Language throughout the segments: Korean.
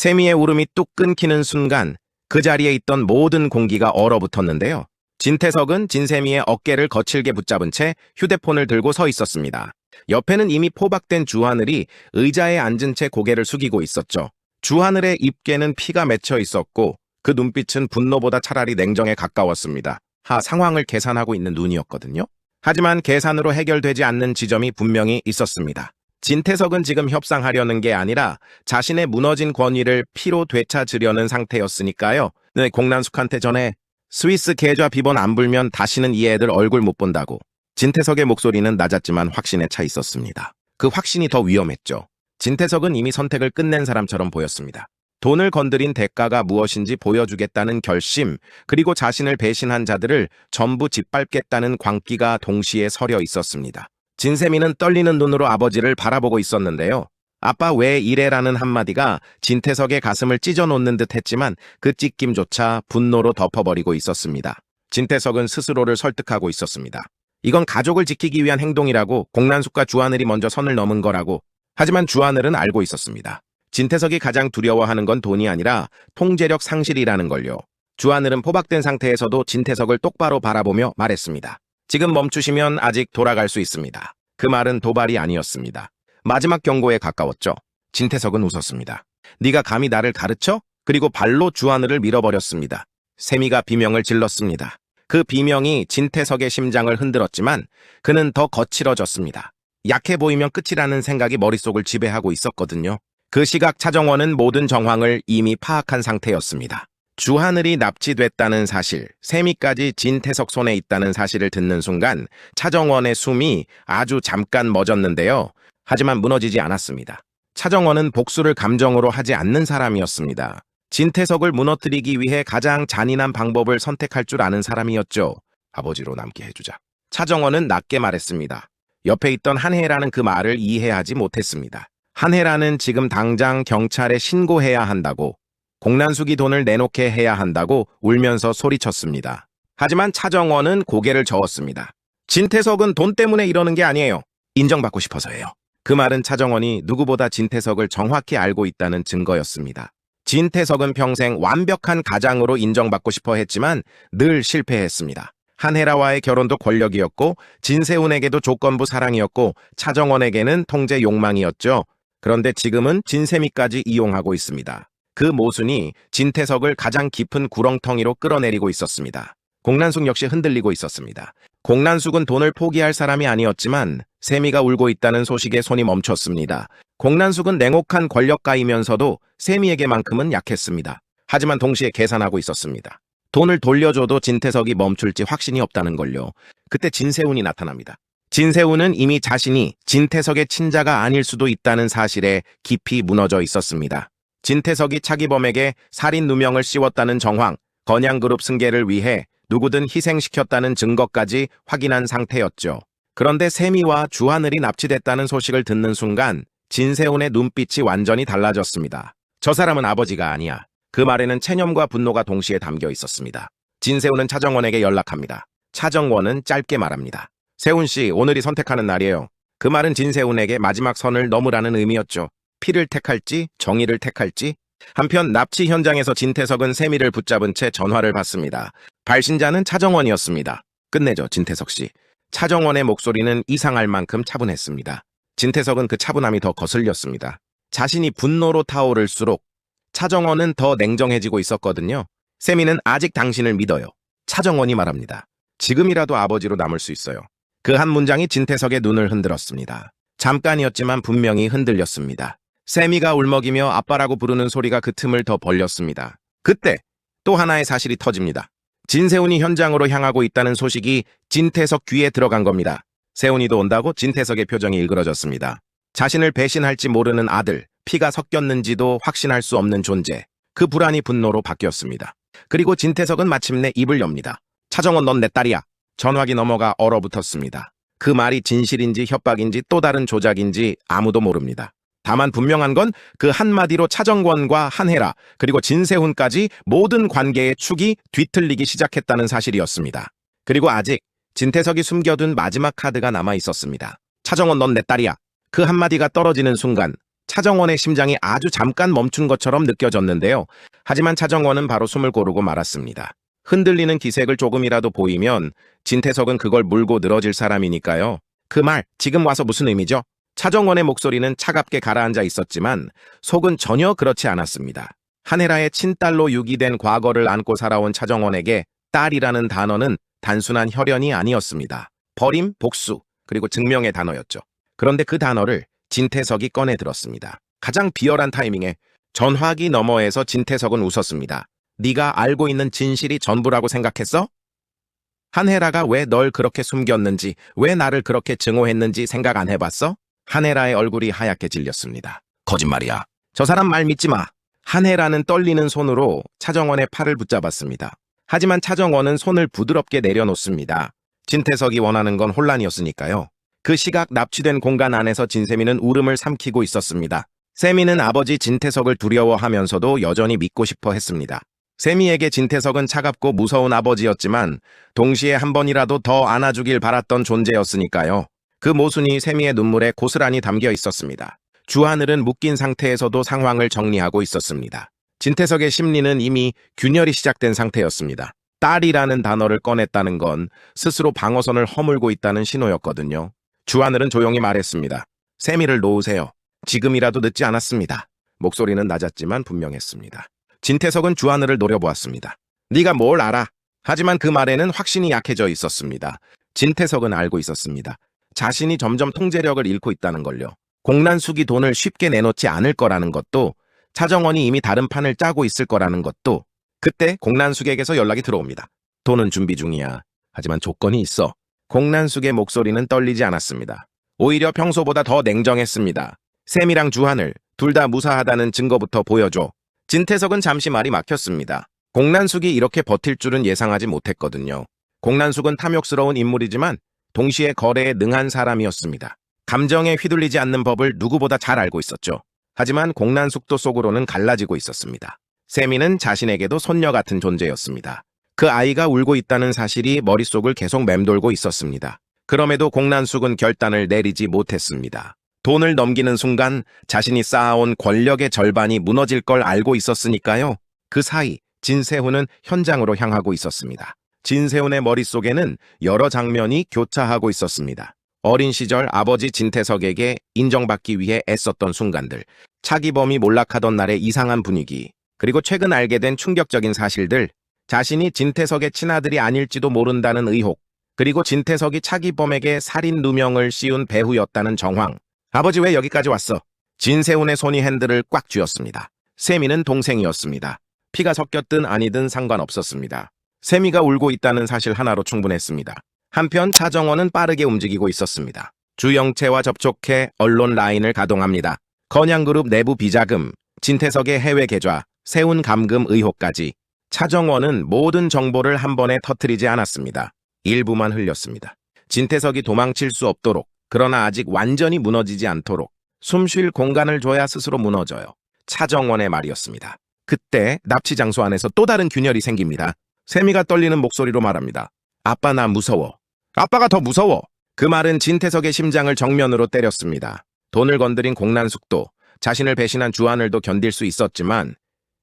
세미의 울음이 뚝 끊기는 순간 그 자리에 있던 모든 공기가 얼어붙었는데요. 진태석은 진세미의 어깨를 거칠게 붙잡은 채 휴대폰을 들고 서 있었습니다. 옆에는 이미 포박된 주하늘이 의자에 앉은 채 고개를 숙이고 있었죠. 주하늘의 입계는 피가 맺혀 있었고 그 눈빛은 분노보다 차라리 냉정에 가까웠습니다. 상황을 계산하고 있는 눈이었거든요. 하지만 계산으로 해결되지 않는 지점이 분명히 있었습니다. 진태석은 지금 협상하려는 게 아니라 자신의 무너진 권위를 피로 되찾으려는 상태였으니까요. 공난숙한테 전에 스위스 계좌 비번 안 불면 다시는 이 애들 얼굴 못 본다고. 진태석의 목소리는 낮았지만 확신에 차 있었습니다. 그 확신이 더 위험했죠. 진태석은 이미 선택을 끝낸 사람처럼 보였습니다. 돈을 건드린 대가가 무엇인지 보여주겠다는 결심, 그리고 자신을 배신한 자들을 전부 짓밟겠다는 광기가 동시에 서려 있었습니다. 진세미는 떨리는 눈으로 아버지를 바라보고 있었는데요. 아빠 왜 이래라는 한마디가 진태석의 가슴을 찢어놓는 듯 했지만 그 찢김조차 분노로 덮어버리고 있었습니다. 진태석은 스스로를 설득하고 있었습니다. 이건 가족을 지키기 위한 행동이라고, 공난숙과 주하늘이 먼저 선을 넘은 거라고. 하지만 주하늘은 알고 있었습니다. 진태석이 가장 두려워하는 건 돈이 아니라 통제력 상실이라는 걸요. 주하늘은 포박된 상태에서도 진태석을 똑바로 바라보며 말했습니다. 지금 멈추시면 아직 돌아갈 수 있습니다. 그 말은 도발이 아니었습니다. 마지막 경고에 가까웠죠. 진태석은 웃었습니다. 네가 감히 나를 가르쳐? 그리고 발로 주하늘을 밀어버렸습니다. 세미가 비명을 질렀습니다. 그 비명이 진태석의 심장을 흔들었지만 그는 더 거칠어졌습니다. 약해 보이면 끝이라는 생각이 머릿속을 지배하고 있었거든요. 그 시각 차정원은 모든 정황을 이미 파악한 상태였습니다. 주하늘이 납치됐다는 사실, 세미까지 진태석 손에 있다는 사실을 듣는 순간 차정원의 숨이 아주 잠깐 멎었는데요. 하지만 무너지지 않았습니다. 차정원은 복수를 감정으로 하지 않는 사람이었습니다. 진태석을 무너뜨리기 위해 가장 잔인한 방법을 선택할 줄 아는 사람이었죠. 아버지로 남게 해주자. 차정원은 낮게 말했습니다. 옆에 있던 한혜라는 그 말을 이해하지 못했습니다. 한혜라는 지금 당장 경찰에 신고해야 한다고, 공난숙이 돈을 내놓게 해야 한다고 울면서 소리쳤습니다. 하지만 차정원은 고개를 저었습니다. 진태석은 돈 때문에 이러는 게 아니에요. 인정받고 싶어서예요. 그 말은 차정원이 누구보다 진태석을 정확히 알고 있다는 증거였습니다. 진태석은 평생 완벽한 가장으로 인정받고 싶어 했지만 늘 실패했습니다. 한혜라와의 결혼도 권력이었고 진세훈에게도 조건부 사랑이었고 차정원에게는 통제 욕망이었죠. 그런데 지금은 진세미까지 이용하고 있습니다. 그 모순이 진태석을 가장 깊은 구렁텅이로 끌어내리고 있었습니다. 공난숙 역시 흔들리고 있었습니다. 공난숙은 돈을 포기할 사람이 아니었지만 세미가 울고 있다는 소식에 손이 멈췄습니다. 공난숙은 냉혹한 권력가이면서도 세미에게만큼은 약했습니다. 하지만 동시에 계산하고 있었습니다. 돈을 돌려줘도 진태석이 멈출지 확신이 없다는 걸요. 그때 진세훈이 나타납니다. 진세훈은 이미 자신이 진태석의 친자가 아닐 수도 있다는 사실에 깊이 무너져 있었습니다. 진태석이 차기범에게 살인 누명을 씌웠다는 정황, 건양그룹 승계를 위해 누구든 희생시켰다는 증거까지 확인한 상태였죠. 그런데 세미와 주하늘이 납치됐다는 소식을 듣는 순간 진세훈의 눈빛이 완전히 달라졌습니다. 저 사람은 아버지가 아니야. 그 말에는 체념과 분노가 동시에 담겨 있었습니다. 진세훈은 차정원에게 연락합니다. 차정원은 짧게 말합니다. 세훈 씨, 오늘이 선택하는 날이에요. 그 말은 진세훈에게 마지막 선을 넘으라는 의미였죠. 피를 택할지, 정의를 택할지. 한편 납치 현장에서 진태석은 세미를 붙잡은 채 전화를 받습니다. 발신자는 차정원이었습니다. 끝내죠, 진태석 씨. 차정원의 목소리는 이상할 만큼 차분했습니다. 진태석은 그 차분함이 더 거슬렸습니다. 자신이 분노로 타오를수록 차정원은 더 냉정해지고 있었거든요. 세미는 아직 당신을 믿어요. 차정원이 말합니다. 지금이라도 아버지로 남을 수 있어요. 그 한 문장이 진태석의 눈을 흔들었습니다. 잠깐이었지만 분명히 흔들렸습니다. 세미가 울먹이며 아빠라고 부르는 소리가 그 틈을 더 벌렸습니다. 그때 또 하나의 사실이 터집니다. 진세훈이 현장으로 향하고 있다는 소식이 진태석 귀에 들어간 겁니다. 세훈이도 온다고? 진태석의 표정이 일그러졌습니다. 자신을 배신할지 모르는 아들, 피가 섞였는지도 확신할 수 없는 존재. 그 불안이 분노로 바뀌었습니다. 그리고 진태석은 마침내 입을 엽니다. 차정원, 넌 내 딸이야. 전화기 넘어가 얼어붙었습니다. 그 말이 진실인지 협박인지 또 다른 조작인지 아무도 모릅니다. 다만 분명한 건 그 한마디로 차정원과 한혜라 그리고 진세훈까지 모든 관계의 축이 뒤틀리기 시작했다는 사실이었습니다. 그리고 아직 진태석이 숨겨둔 마지막 카드가 남아 있었습니다. 차정원, 넌 내 딸이야. 그 한마디가 떨어지는 순간 차정원의 심장이 아주 잠깐 멈춘 것처럼 느껴졌는데요. 하지만 차정원은 바로 숨을 고르고 말았습니다. 흔들리는 기색을 조금이라도 보이면 진태석은 그걸 물고 늘어질 사람이니까요. 그 말 지금 와서 무슨 의미죠? 차정원의 목소리는 차갑게 가라앉아 있었지만 속은 전혀 그렇지 않았습니다. 한혜라의 친딸로 유기된 과거를 안고 살아온 차정원에게 딸이라는 단어는 단순한 혈연이 아니었습니다. 버림, 복수, 그리고 증명의 단어였죠. 그런데 그 단어를 진태석이 꺼내 들었습니다. 가장 비열한 타이밍에 전화기 너머에서 진태석은 웃었습니다. 네가 알고 있는 진실이 전부라고 생각했어? 한혜라가 왜 널 그렇게 숨겼는지, 왜 나를 그렇게 증오했는지 생각 안 해봤어? 한혜라의 얼굴이 하얗게 질렸습니다. 거짓말이야. 저 사람 말 믿지 마. 한혜라는 떨리는 손으로 차정원의 팔을 붙잡았습니다. 하지만 차정원은 손을 부드럽게 내려놓습니다. 진태석이 원하는 건 혼란이었으니까요. 그 시각 납치된 공간 안에서 진세미는 울음을 삼키고 있었습니다. 세미는 아버지 진태석을 두려워하면서도 여전히 믿고 싶어 했습니다. 세미에게 진태석은 차갑고 무서운 아버지였지만 동시에 한 번이라도 더 안아주길 바랐던 존재였으니까요. 그 모순이 세미의 눈물에 고스란히 담겨 있었습니다. 주하늘은 묶인 상태에서도 상황을 정리하고 있었습니다. 진태석의 심리는 이미 균열이 시작된 상태였습니다. 딸이라는 단어를 꺼냈다는 건 스스로 방어선을 허물고 있다는 신호였거든요. 주하늘은 조용히 말했습니다. 세미를 놓으세요. 지금이라도 늦지 않았습니다. 목소리는 낮았지만 분명했습니다. 진태석은 주하늘을 노려보았습니다. 네가 뭘 알아? 하지만 그 말에는 확신이 약해져 있었습니다. 진태석은 알고 있었습니다. 자신이 점점 통제력을 잃고 있다는 걸요. 공란숙이 돈을 쉽게 내놓지 않을 거라는 것도, 차정원이 이미 다른 판을 짜고 있을 거라는 것도. 그때 공란숙에게서 연락이 들어옵니다. 돈은 준비 중이야. 하지만 조건이 있어. 공란숙의 목소리는 떨리지 않았습니다. 오히려 평소보다 더 냉정했습니다. 샘이랑 주하늘, 둘 다 무사하다는 증거부터 보여줘. 진태석은 잠시 말이 막혔습니다. 공란숙이 이렇게 버틸 줄은 예상하지 못했거든요. 공란숙은 탐욕스러운 인물이지만 동시에 거래에 능한 사람이었습니다. 감정에 휘둘리지 않는 법을 누구보다 잘 알고 있었죠. 하지만 공란숙도 속으로는 갈라지고 있었습니다. 세미는 자신에게도 손녀 같은 존재였습니다. 그 아이가 울고 있다는 사실이 머릿속을 계속 맴돌고 있었습니다. 그럼에도 공란숙은 결단을 내리지 못했습니다. 돈을 넘기는 순간 자신이 쌓아온 권력의 절반이 무너질 걸 알고 있었으니까요. 그 사이 진세훈은 현장으로 향하고 있었습니다. 진세훈의 머릿속에는 여러 장면이 교차하고 있었습니다. 어린 시절 아버지 진태석에게 인정받기 위해 애썼던 순간들, 차기범이 몰락하던 날의 이상한 분위기, 그리고 최근 알게 된 충격적인 사실들, 자신이 진태석의 친아들이 아닐지도 모른다는 의혹, 그리고 진태석이 차기범에게 살인 누명을 씌운 배후였다는 정황. 아버지 왜 여기까지 왔어? 진세훈의 손이 핸들을 꽉 쥐었습니다. 세미는 동생이었습니다. 피가 섞였든 아니든 상관없었습니다. 세미가 울고 있다는 사실 하나로 충분했습니다. 한편 차정원은 빠르게 움직이고 있었습니다. 주영채와 접촉해 언론 라인을 가동합니다. 건양그룹 내부 비자금, 진태석의 해외 계좌, 세운 감금 의혹까지. 차정원은 모든 정보를 한 번에 터뜨리지 않았습니다. 일부만 흘렸습니다. 진태석이 도망칠 수 없도록, 그러나 아직 완전히 무너지지 않도록 숨 쉴 공간을 줘야 스스로 무너져요. 차정원의 말이었습니다. 그때 납치 장소 안에서 또 다른 균열이 생깁니다. 세미가 떨리는 목소리로 말합니다. 아빠 나 무서워. 아빠가 더 무서워. 그 말은 진태석의 심장을 정면으로 때렸습니다. 돈을 건드린 공란숙도, 자신을 배신한 주하늘도 견딜 수 있었지만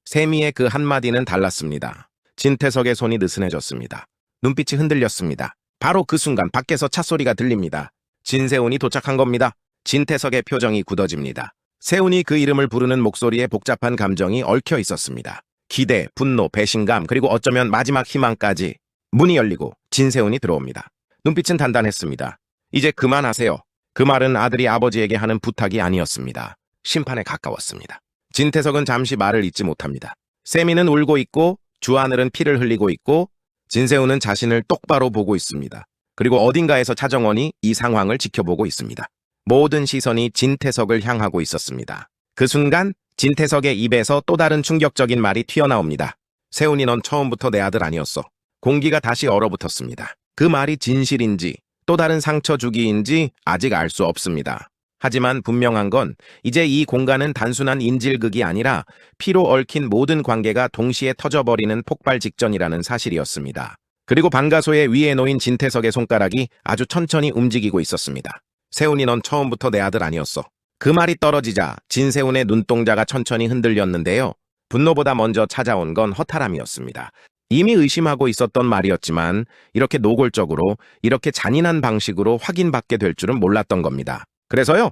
세미의 그 한마디는 달랐습니다. 진태석의 손이 느슨해졌습니다. 눈빛이 흔들렸습니다. 바로 그 순간 밖에서 찻소리가 들립니다. 진세훈이 도착한 겁니다. 진태석의 표정이 굳어집니다. 세훈이 그 이름을 부르는 목소리에 복잡한 감정이 얽혀 있었습니다. 기대, 분노, 배신감, 그리고 어쩌면 마지막 희망까지. 문이 열리고 진세훈이 들어옵니다. 눈빛은 단단했습니다. 이제 그만하세요. 그 말은 아들이 아버지에게 하는 부탁이 아니었습니다. 심판에 가까웠습니다. 진태석은 잠시 말을 잇지 못합니다. 세미는 울고 있고 주하늘은 피를 흘리고 있고 진세훈은 자신을 똑바로 보고 있습니다. 그리고 어딘가에서 차정원이 이 상황을 지켜보고 있습니다. 모든 시선이 진태석을 향하고 있었습니다. 그 순간 진태석의 입에서 또 다른 충격적인 말이 튀어나옵니다. 세훈이 넌 처음부터 내 아들 아니었어. 공기가 다시 얼어붙었습니다. 그 말이 진실인지 또 다른 상처 주기인지 아직 알 수 없습니다. 하지만 분명한 건 이제 이 공간은 단순한 인질극이 아니라 피로 얽힌 모든 관계가 동시에 터져버리는 폭발 직전이라는 사실이었습니다. 그리고 반가소의 위에 놓인 진태석의 손가락이 아주 천천히 움직이고 있었습니다. 세훈이 넌 처음부터 내 아들 아니었어. 그 말이 떨어지자 진세훈의 눈동자가 천천히 흔들렸는데요. 분노보다 먼저 찾아온 건 허탈함이었습니다. 이미 의심하고 있었던 말이었지만 이렇게 노골적으로, 이렇게 잔인한 방식으로 확인받게 될 줄은 몰랐던 겁니다. 그래서요?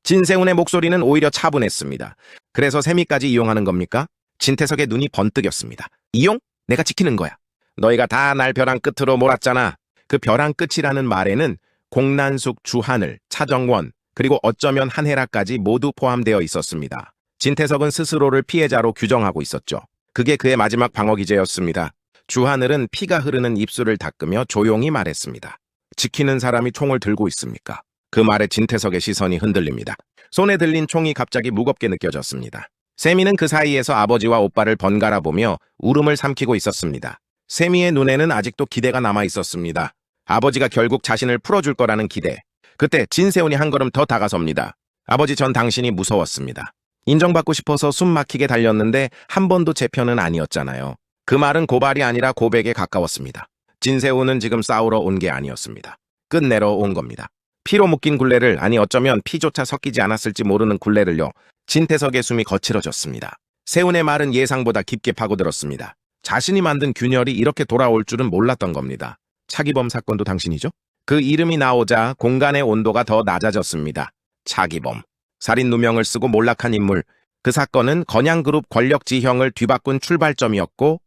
진세훈의 목소리는 오히려 차분했습니다. 그래서 세미까지 이용하는 겁니까? 진태석의 눈이 번뜩였습니다. 이용? 내가 지키는 거야. 너희가 다 날 벼랑 끝으로 몰았잖아. 그 벼랑 끝이라는 말에는 공난숙, 주하늘, 차정원, 그리고 어쩌면 한혜라까지 모두 포함되어 있었습니다. 진태석은 스스로를 피해자로 규정하고 있었죠. 그게 그의 마지막 방어기제였습니다. 주하늘은 피가 흐르는 입술을 닦으며 조용히 말했습니다. 지키는 사람이 총을 들고 있습니까? 그 말에 진태석의 시선이 흔들립니다. 손에 들린 총이 갑자기 무겁게 느껴졌습니다. 세미는 그 사이에서 아버지와 오빠를 번갈아 보며 울음을 삼키고 있었습니다. 세미의 눈에는 아직도 기대가 남아 있었습니다. 아버지가 결국 자신을 풀어줄 거라는 기대. 그때 진세훈이 한 걸음 더 다가섭니다. 아버지, 전 당신이 무서웠습니다. 인정받고 싶어서 숨 막히게 달렸는데 한 번도 제 편은 아니었잖아요. 그 말은 고발이 아니라 고백에 가까웠습니다. 진세훈은 지금 싸우러 온 게 아니었습니다. 끝내러 온 겁니다. 피로 묶인 굴레를, 아니 어쩌면 피조차 섞이지 않았을지 모르는 굴레를요. 진태석의 숨이 거칠어졌습니다. 세훈의 말은 예상보다 깊게 파고들었습니다. 자신이 만든 균열이 이렇게 돌아올 줄은 몰랐던 겁니다. 차기범 사건도 당신이죠? 그 이름이 나오자 공간의 온도가 더 낮아졌습니다. 차기범. 살인 누명을 쓰고 몰락한 인물. 그 사건은 건양그룹 권력 지형을 뒤바꾼 출발점이었고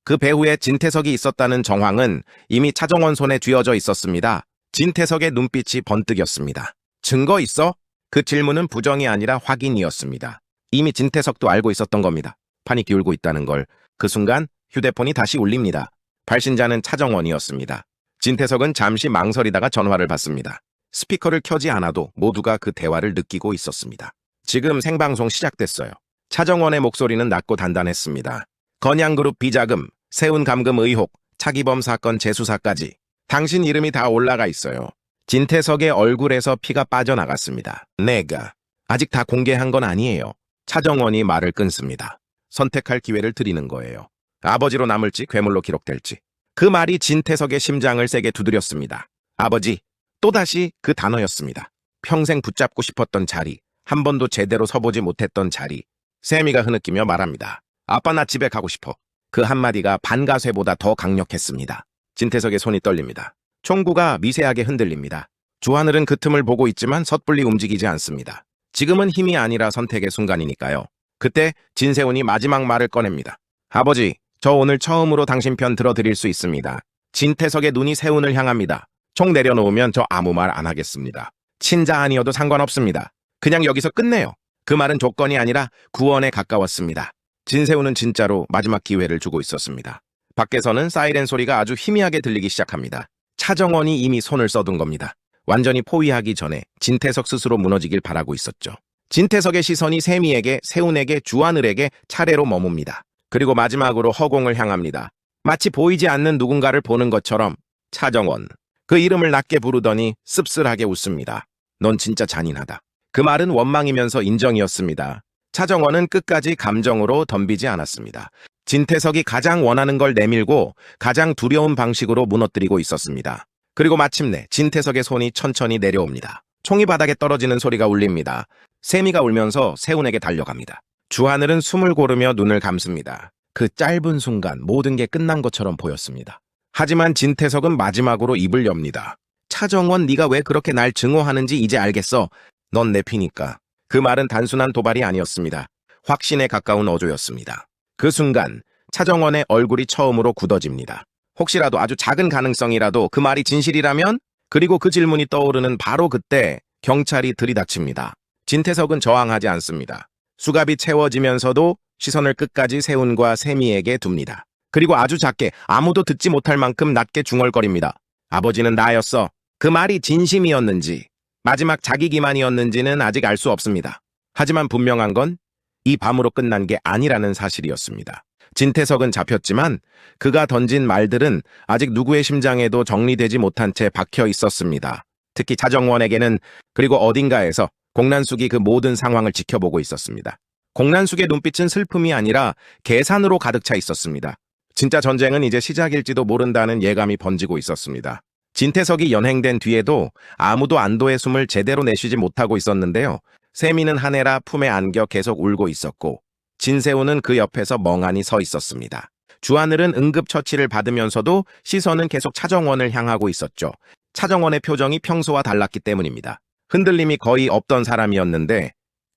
그 배후에 진태석이 있었다는 정황은 이미 차정원 손에 쥐어져 있었습니다. 진태석의 눈빛이 번뜩였습니다. 증거 있어? 그 질문은 부정이 아니라 확인이었습니다. 이미 진태석도 알고 있었던 겁니다. 판이 기울고 있다는 걸. 그 순간 휴대폰이 다시 울립니다. 발신자는 차정원이었습니다. 진태석은 잠시 망설이다가 전화를 받습니다. 스피커를 켜지 않아도 모두가 그 대화를 느끼고 있었습니다. 지금 생방송 시작됐어요. 차정원의 목소리는 낮고 단단했습니다. 건양그룹 비자금, 세운 감금 의혹, 차기범 사건 재수사까지 당신 이름이 다 올라가 있어요. 진태석의 얼굴에서 피가 빠져나갔습니다. 내가 아직 다 공개한 건 아니에요. 차정원이 말을 끊습니다. 선택할 기회를 드리는 거예요. 아버지로 남을지 괴물로 기록될지. 그 말이 진태석의 심장을 세게 두드렸습니다. 아버지, 또다시 그 단어였습니다. 평생 붙잡고 싶었던 자리, 한 번도 제대로 서보지 못했던 자리. 세미가 흐느끼며 말합니다. 아빠, 나 집에 가고 싶어. 그 한마디가 반가쇠보다 더 강력했습니다. 진태석의 손이 떨립니다. 총구가 미세하게 흔들립니다. 주하늘은 그 틈을 보고 있지만 섣불리 움직이지 않습니다. 지금은 힘이 아니라 선택의 순간이니까요. 그때 진세훈이 마지막 말을 꺼냅니다. 아버지, 저 오늘 처음으로 당신 편 들어드릴 수 있습니다. 진태석의 눈이 세훈을 향합니다. 총 내려놓으면 저 아무 말 안 하겠습니다. 친자 아니어도 상관없습니다. 그냥 여기서 끝내요. 그 말은 조건이 아니라 구원에 가까웠습니다. 진세훈은 진짜로 마지막 기회를 주고 있었습니다. 밖에서는 사이렌 소리가 아주 희미하게 들리기 시작합니다. 차정원이 이미 손을 써둔 겁니다. 완전히 포위하기 전에 진태석 스스로 무너지길 바라고 있었죠. 진태석의 시선이 세미에게, 세훈에게, 주하늘에게 차례로 머뭅니다. 그리고 마지막으로 허공을 향합니다. 마치 보이지 않는 누군가를 보는 것처럼. 차정원. 그 이름을 낮게 부르더니 씁쓸하게 웃습니다. 넌 진짜 잔인하다. 그 말은 원망이면서 인정이었습니다. 차정원은 끝까지 감정으로 덤비지 않았습니다. 진태석이 가장 원하는 걸 내밀고 가장 두려운 방식으로 무너뜨리고 있었습니다. 그리고 마침내 진태석의 손이 천천히 내려옵니다. 총이 바닥에 떨어지는 소리가 울립니다. 세미가 울면서 세훈에게 달려갑니다. 주하늘은 숨을 고르며 눈을 감습니다. 그 짧은 순간 모든 게 끝난 것처럼 보였습니다. 하지만 진태석은 마지막으로 입을 엽니다. 차정원, 네가 왜 그렇게 날 증오하는지 이제 알겠어. 넌 내 피니까. 그 말은 단순한 도발이 아니었습니다. 확신에 가까운 어조였습니다. 그 순간 차정원의 얼굴이 처음으로 굳어집니다. 혹시라도 아주 작은 가능성이라도 그 말이 진실이라면? 그리고 그 질문이 떠오르는 바로 그때 경찰이 들이닥칩니다. 진태석은 저항하지 않습니다. 수갑이 채워지면서도 시선을 끝까지 세훈과 세미에게 둡니다. 그리고 아주 작게, 아무도 듣지 못할 만큼 낮게 중얼거립니다. 아버지는 나였어. 그 말이 진심이었는지 마지막 자기 기만이었는지는 아직 알 수 없습니다. 하지만 분명한 건 이 밤으로 끝난 게 아니라는 사실이었습니다. 진태석은 잡혔지만 그가 던진 말들은 아직 누구의 심장에도 정리되지 못한 채 박혀 있었습니다. 특히 차정원에게는. 그리고 어딘가에서 공난숙이 그 모든 상황을 지켜보고 있었습니다. 공난숙의 눈빛은 슬픔이 아니라 계산으로 가득 차 있었습니다. 진짜 전쟁은 이제 시작일지도 모른다는 예감이 번지고 있었습니다. 진태석이 연행된 뒤에도 아무도 안도의 숨을 제대로 내쉬지 못하고 있었는데요. 세미는 한혜라 품에 안겨 계속 울고 있었고 진세호는 그 옆에서 멍하니 서 있었습니다. 주하늘은 응급처치를 받으면서도 시선은 계속 차정원을 향하고 있었죠. 차정원의 표정이 평소와 달랐기 때문입니다. 흔들림이 거의 없던 사람이었는데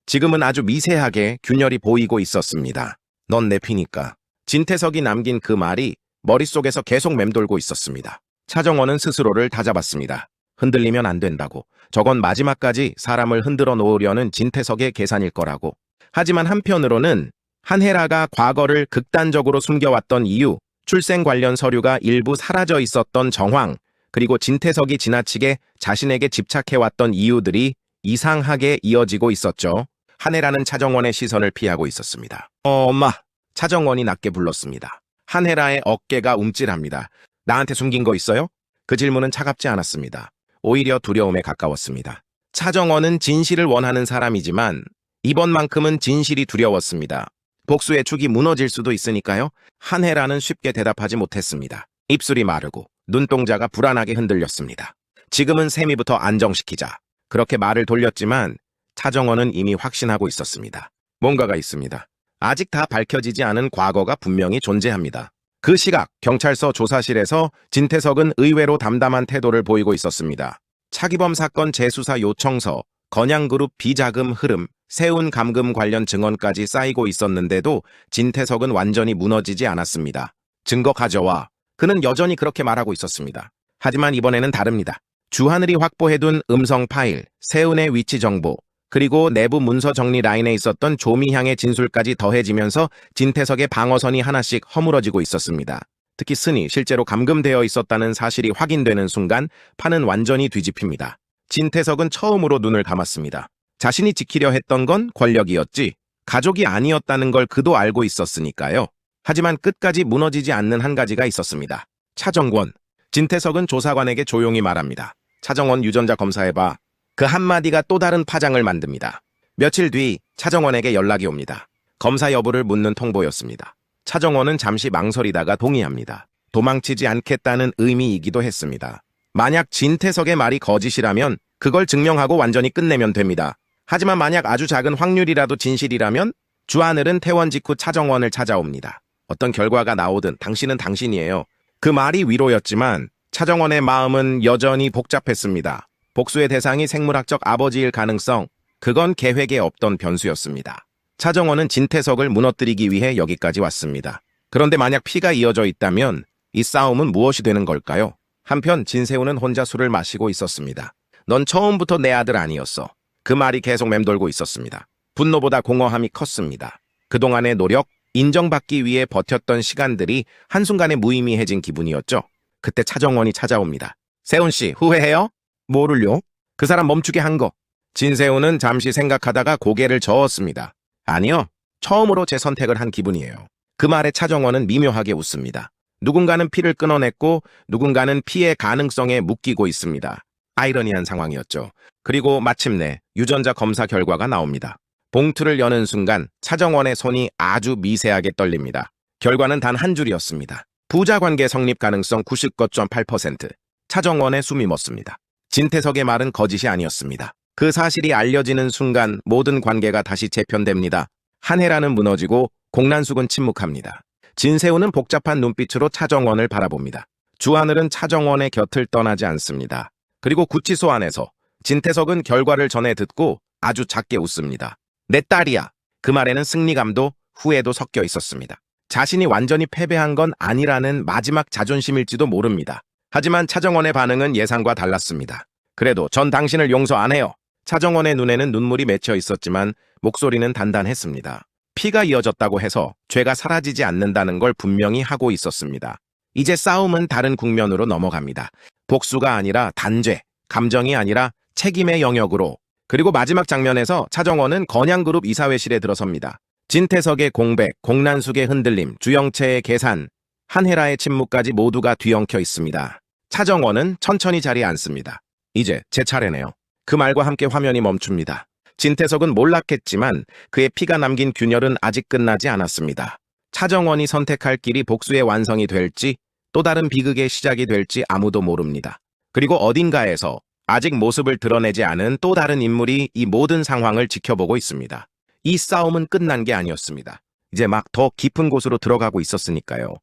지금은 아주 미세하게 균열이 보이고 있었습니다. 넌 내 피니까. 진태석이 남긴 그 말이 머릿속에서 계속 맴돌고 있었습니다. 차정원은 스스로를 다잡았습니다. 흔들리면 안 된다고. 저건 마지막까지 사람을 흔들어 놓으려는 진태석의 계산일 거라고. 하지만 한편으로는 한혜라가 과거를 극단적으로 숨겨왔던 이유, 출생 관련 서류가 일부 사라져 있었던 정황, 그리고 진태석이 지나치게 자신에게 집착해왔던 이유들이 이상하게 이어지고 있었죠. 한혜라는 차정원의 시선을 피하고 있었습니다. 엄마! 차정원이 낮게 불렀습니다. 한혜라의 어깨가 움찔합니다. 나한테 숨긴 거 있어요? 그 질문은 차갑지 않았습니다. 오히려 두려움에 가까웠습니다. 차정원은 진실을 원하는 사람이지만 이번만큼은 진실이 두려웠습니다. 복수의 축이 무너질 수도 있으니까요. 한혜라는 쉽게 대답하지 못했습니다. 입술이 마르고 눈동자가 불안하게 흔들렸습니다. 지금은 세미부터 안정시키자. 그렇게 말을 돌렸지만 차정원은 이미 확신하고 있었습니다. 뭔가가 있습니다. 아직 다 밝혀지지 않은 과거가 분명히 존재합니다. 그 시각 경찰서 조사실에서 진태석은 의외로 담담한 태도를 보이고 있었습니다. 차기범 사건 재수사 요청서, 건양그룹 비자금 흐름, 세운 감금 관련 증언까지 쌓이고 있었는데도 진태석은 완전히 무너지지 않았습니다. 증거 가져와. 그는 여전히 그렇게 말하고 있었습니다. 하지만 이번에는 다릅니다. 주하늘이 확보해둔 음성 파일, 세운의 위치 정보, 그리고 내부 문서 정리 라인에 있었던 조미향의 진술까지 더해지면서 진태석의 방어선이 하나씩 허물어지고 있었습니다. 특히 스니 실제로 감금되어 있었다는 사실이 확인되는 순간 판은 완전히 뒤집힙니다. 진태석은 처음으로 눈을 감았습니다. 자신이 지키려 했던 건 권력이었지 가족이 아니었다는 걸 그도 알고 있었으니까요. 하지만 끝까지 무너지지 않는 한 가지가 있었습니다. 차정원. 진태석은 조사관에게 조용히 말합니다. 차정원 유전자 검사해봐. 그 한마디가 또 다른 파장을 만듭니다. 며칠 뒤 차정원에게 연락이 옵니다. 검사 여부를 묻는 통보였습니다. 차정원은 잠시 망설이다가 동의합니다. 도망치지 않겠다는 의미이기도 했습니다. 만약 진태석의 말이 거짓이라면 그걸 증명하고 완전히 끝내면 됩니다. 하지만 만약 아주 작은 확률이라도 진실이라면 주하늘은 퇴원 직후 차정원을 찾아옵니다. 어떤 결과가 나오든 당신은 당신이에요. 그 말이 위로였지만 차정원의 마음은 여전히 복잡했습니다. 복수의 대상이 생물학적 아버지일 가능성, 그건 계획에 없던 변수였습니다. 차정원은 진태석을 무너뜨리기 위해 여기까지 왔습니다. 그런데 만약 피가 이어져 있다면 이 싸움은 무엇이 되는 걸까요? 한편 진세우는 혼자 술을 마시고 있었습니다. 넌 처음부터 내 아들 아니었어. 그 말이 계속 맴돌고 있었습니다. 분노보다 공허함이 컸습니다. 그동안의 노력, 인정받기 위해 버텼던 시간들이 한순간에 무의미해진 기분이었죠. 그때 차정원이 찾아옵니다. 세훈 씨, 후회해요? 뭐를요? 그 사람 멈추게 한 거. 진세훈은 잠시 생각하다가 고개를 저었습니다. 아니요. 처음으로 제 선택을 한 기분이에요. 그 말에 차정원은 미묘하게 웃습니다. 누군가는 피를 끊어냈고 누군가는 피의 가능성에 묶이고 있습니다. 아이러니한 상황이었죠. 그리고 마침내 유전자 검사 결과가 나옵니다. 봉투를 여는 순간 차정원의 손이 아주 미세하게 떨립니다. 결과는 단 한 줄이었습니다. 부자관계 성립 가능성 99.8%. 차정원의 숨이 멎습니다. 진태석의 말은 거짓이 아니었습니다. 그 사실이 알려지는 순간 모든 관계가 다시 재편됩니다. 한혜라는 무너지고 공란숙은 침묵합니다. 진세우는 복잡한 눈빛으로 차정원을 바라봅니다. 주하늘은 차정원의 곁을 떠나지 않습니다. 그리고 구치소 안에서 진태석은 결과를 전해 듣고 아주 작게 웃습니다. 내 딸이야. 그 말에는 승리감도 후회도 섞여 있었습니다. 자신이 완전히 패배한 건 아니라는 마지막 자존심일지도 모릅니다. 하지만 차정원의 반응은 예상과 달랐습니다. 그래도 전 당신을 용서 안 해요. 차정원의 눈에는 눈물이 맺혀 있었지만 목소리는 단단했습니다. 피가 이어졌다고 해서 죄가 사라지지 않는다는 걸 분명히 하고 있었습니다. 이제 싸움은 다른 국면으로 넘어갑니다. 복수가 아니라 단죄, 감정이 아니라 책임의 영역으로. 그리고 마지막 장면에서 차정원은 건양그룹 이사회실에 들어섭니다. 진태석의 공백, 공란숙의 흔들림, 주영채의 계산, 한혜라의 침묵까지 모두가 뒤엉켜 있습니다. 차정원은 천천히 자리에 앉습니다. 이제 제 차례네요. 그 말과 함께 화면이 멈춥니다. 진태석은 몰랐겠지만 그의 피가 남긴 균열은 아직 끝나지 않았습니다. 차정원이 선택할 길이 복수의 완성이 될지 또 다른 비극의 시작이 될지 아무도 모릅니다. 그리고 어딘가에서 아직 모습을 드러내지 않은 또 다른 인물이 이 모든 상황을 지켜보고 있습니다. 이 싸움은 끝난 게 아니었습니다. 이제 막 더 깊은 곳으로 들어가고 있었으니까요.